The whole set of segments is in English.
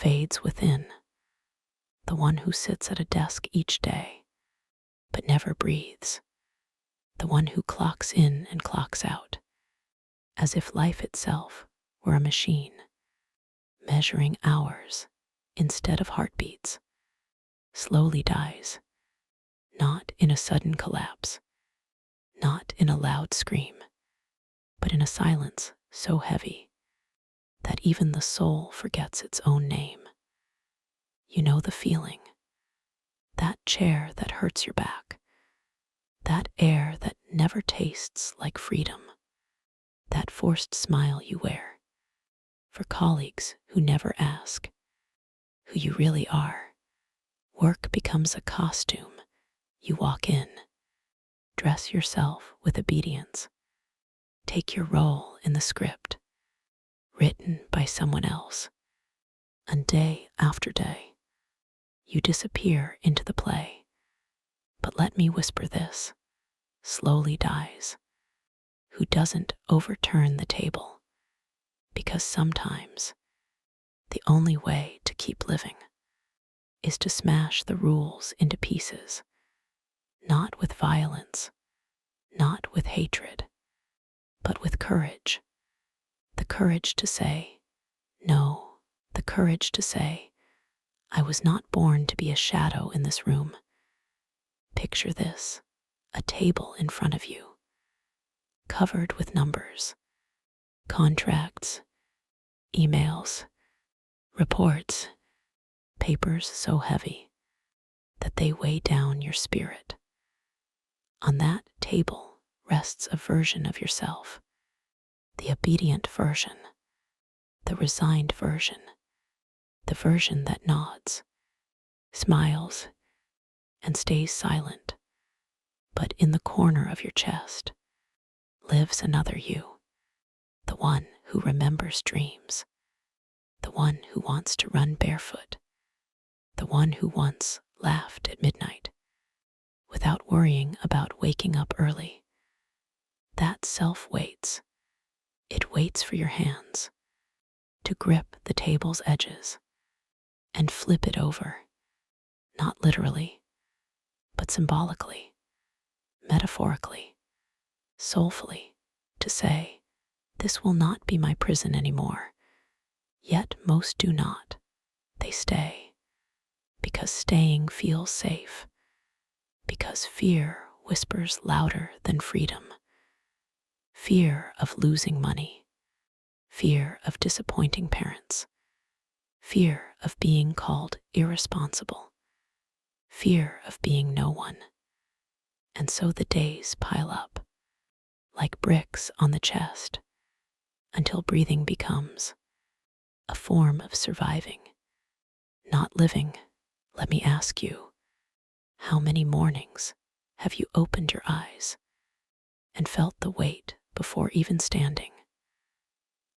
fades within, the one who sits at a desk each day, but never breathes, the one who clocks in and clocks out, as if life itself were a machine, measuring hours instead of heartbeats, slowly dies, not in a sudden collapse, not in a loud scream, but in a silence so heavy that even the soul forgets its own name. You know the feeling, that chair that hurts your back, that air that never tastes like freedom, that forced smile you wear for colleagues who never ask who you really are. Work becomes a costume. You walk in, dress yourself with obedience, take your role in the script, written by someone else, and day after day, you disappear into the play. But let me whisper this, slowly dies, who doesn't overturn the table, because sometimes the only way to keep living is to smash the rules into pieces, not with violence, not with hatred, but with courage. The courage to say, no, the courage to say, I was not born to be a shadow in this room. Picture this, a table in front of you, covered with numbers, contracts, emails, reports, papers so heavy that they weigh down your spirit. On that table rests a version of yourself, the obedient version, the resigned version, the version that nods, smiles, and stays silent. But in the corner of your chest lives another you, the one who remembers dreams, the one who wants to run barefoot, the one who once laughed at midnight without worrying about waking up early. That self waits. It waits for your hands to grip the table's edges and flip it over, not literally, but symbolically, metaphorically, soulfully, to say, this will not be my prison anymore. Yet most do not. They stay, because staying feels safe, because fear whispers louder than freedom. Fear of losing money, fear of disappointing parents, fear of being called irresponsible, fear of being no one. And so the days pile up, like bricks on the chest, until breathing becomes a form of surviving, not living. Let me ask you, how many mornings have you opened your eyes and felt the weight before even standing?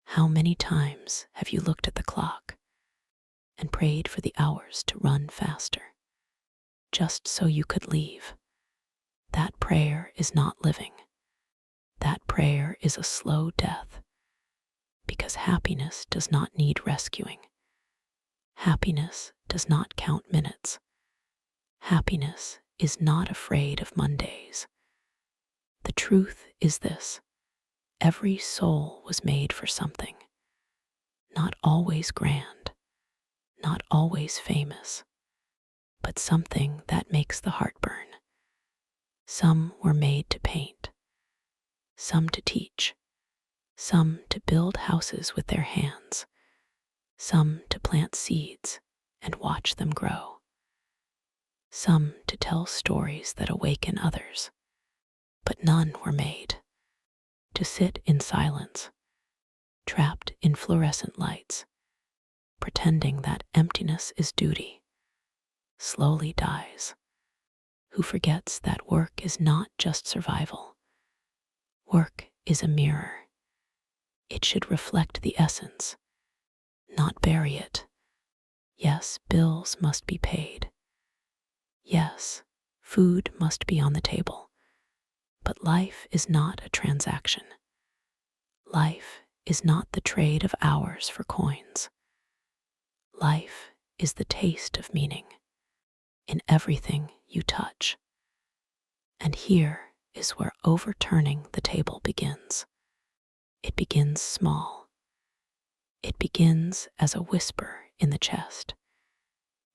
How many times have you looked at the clock and prayed for the hours to run faster, just so you could leave? That prayer is not living. That prayer is a slow death, because happiness does not need rescuing. Happiness does not count minutes. Happiness is not afraid of Mondays. The truth is this: every soul was made for something, not always grand, not always famous, but something that makes the heart burn. Some were made to paint, some to teach, some to build houses with their hands, some to plant seeds and watch them grow, some to tell stories that awaken others, but none were made to sit in silence, trapped in fluorescent lights, pretending that emptiness is duty. Slowly dies, who forgets that work is not just survival. Work is a mirror. It should reflect the essence, not bury it. Yes, bills must be paid. Yes, food must be on the table. But life is not a transaction. Life is not the trade of hours for coins. Life is the taste of meaning in everything you touch. And here is where overturning the table begins. It begins small. It begins as a whisper in the chest.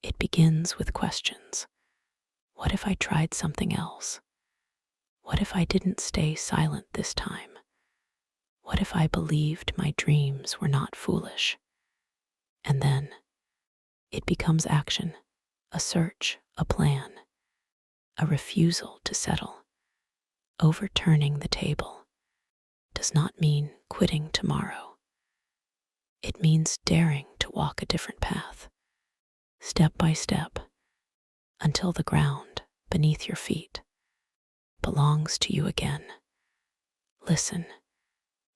It begins with questions. What if I tried something else? What if I didn't stay silent this time? What if I believed my dreams were not foolish? And then it becomes action, a search, a plan, a refusal to settle. Overturning the table does not mean quitting tomorrow. It means daring to walk a different path, step by step, until the ground beneath your feet belongs to you again. Listen,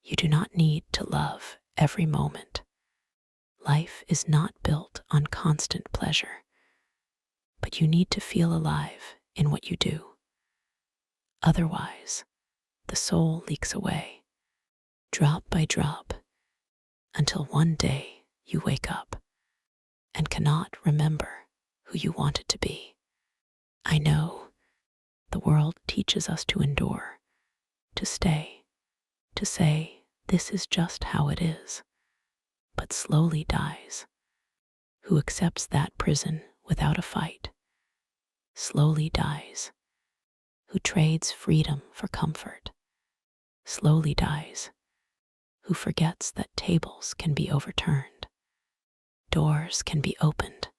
you do not need to love every moment. Life is not built on constant pleasure, but you need to feel alive in what you do. Otherwise, the soul leaks away, drop by drop, until one day you wake up and cannot remember who you wanted to be. I know the world teaches us to endure, to stay, to say this is just how it is, but slowly dies. Who accepts that prison without a fight slowly dies. Who trades freedom for comfort slowly dies. Who forgets that tables can be overturned, doors can be opened,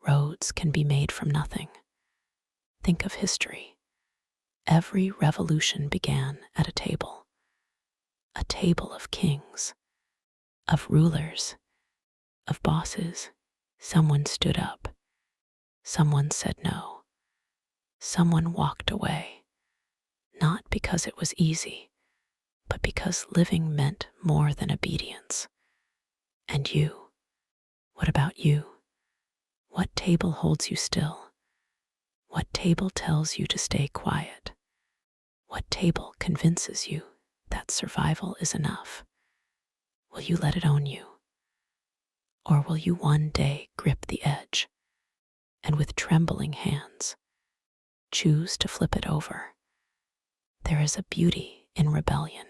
roads can be made from nothing. Think of history. Every revolution began at a table of kings, of rulers, of bosses. Someone stood up, someone said no, someone walked away, not because it was easy, but because living meant more than obedience. And you, what about you? What table holds you still? What table tells you to stay quiet? What table convinces you that survival is enough? Will you let it own you? Or will you one day grip the edge and with trembling hands choose to flip it over? There is a beauty in rebellion,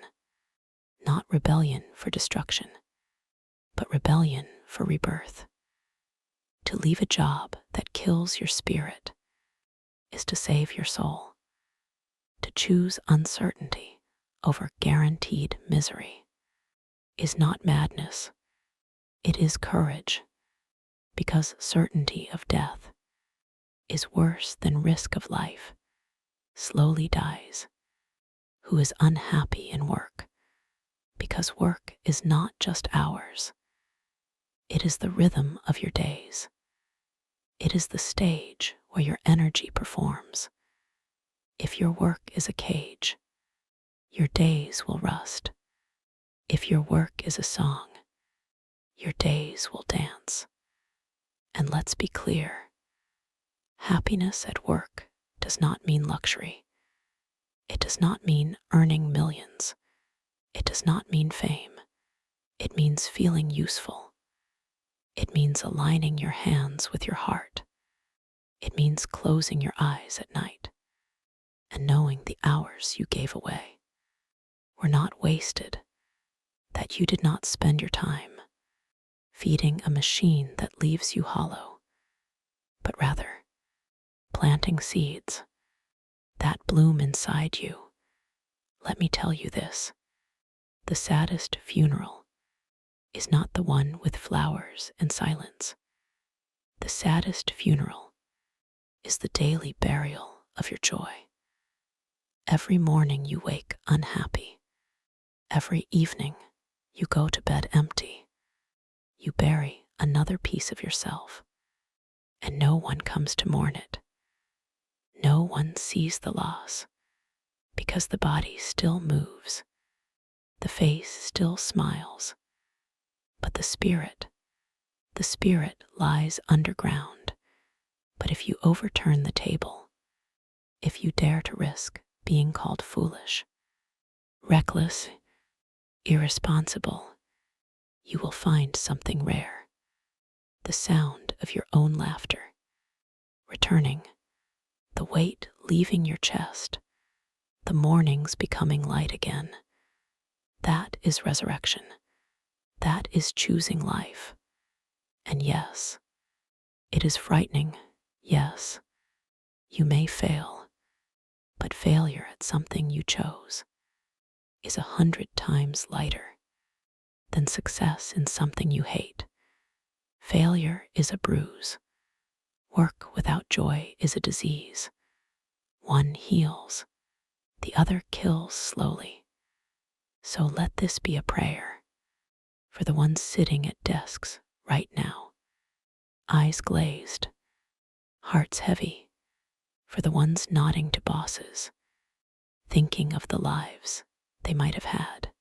not rebellion for destruction, but rebellion for rebirth. To leave a job that kills your spirit is to save your soul. To choose uncertainty over guaranteed misery is not madness. It is courage, because certainty of death is worse than risk of life. Slowly dies. Who is unhappy in work, because work is not just hours. It is the rhythm of your days. It is the stage where your energy performs. If your work is a cage, your days will rust. If your work is a song, your days will dance. And let's be clear, happiness at work does not mean luxury. It does not mean earning millions. It does not mean fame. It means feeling useful. It means aligning your hands with your heart. It means closing your eyes at night and knowing the hours you gave away were not wasted, that you did not spend your time feeding a machine that leaves you hollow, but rather planting seeds that bloom inside you. Let me tell you this, the saddest funeral is not the one with flowers and silence. The saddest funeral is the daily burial of your joy. Every morning you wake unhappy. Every evening you go to bed empty. You bury another piece of yourself, and no one comes to mourn it. No one sees the loss, because the body still moves, the face still smiles, but the spirit lies underground. But if you overturn the table, if you dare to risk being called foolish, reckless, irresponsible, you will find something rare. the sound of your own laughter returning, the weight leaving your chest, the mornings becoming light again. That is resurrection. That is choosing life. And yes, it is frightening. Yes, you may fail, but failure at something you chose is 100 times lighter than success in something you hate. Failure is a bruise. Work without joy is a disease. One heals, the other kills slowly. So let this be a prayer for the ones sitting at desks right now, eyes glazed, hearts heavy, for the ones nodding to bosses, thinking of the lives they might have had,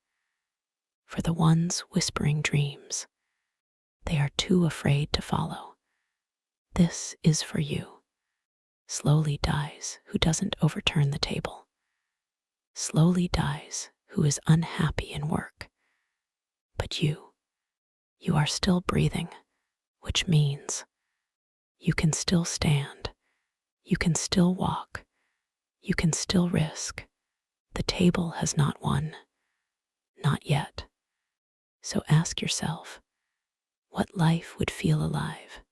for the ones whispering dreams they are too afraid to follow. This is for you. Slowly dies who doesn't overturn the table. Slowly dies who is unhappy in work. But you are still breathing, which means you can still stand, you can still walk, you can still risk. The table has not won, not yet. So ask yourself, what life would feel alive?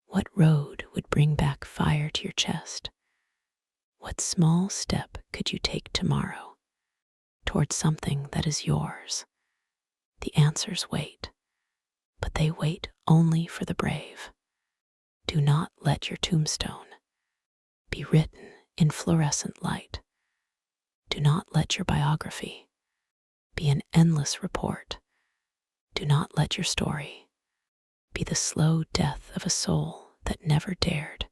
What road would bring back fire to your chest? What small step could you take tomorrow towards something that is yours? The answers wait, but they wait only for the brave. Do not let your tombstone be written in fluorescent light. Do not let your biography be an endless report. Do not let your story be the slow death of a soul that never dared.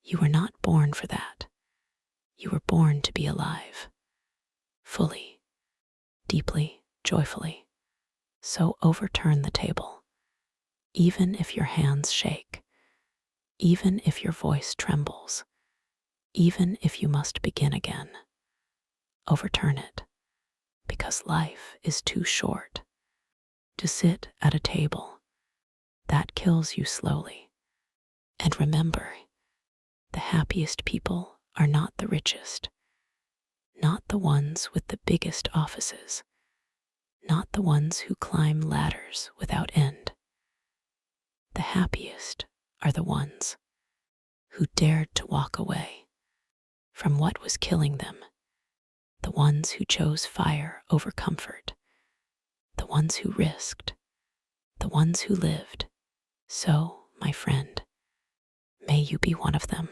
You were not born for that. You were born to be alive, fully, deeply, joyfully. So overturn the table, even if your hands shake, even if your voice trembles, even if you must begin again. Overturn it, because life is too short to sit at a table that kills you slowly. And remember, the happiest people are not the richest, not the ones with the biggest offices, not the ones who climb ladders without end. The happiest are the ones who dared to walk away from what was killing them, the ones who chose fire over comfort, the ones who risked, the ones who lived. So, my friend, may you be one of them.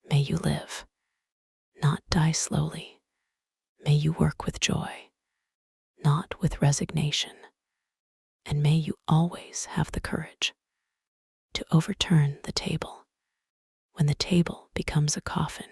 May you live, not die slowly. May you work with joy, not with resignation. And may you always have the courage to overturn the table when the table becomes a coffin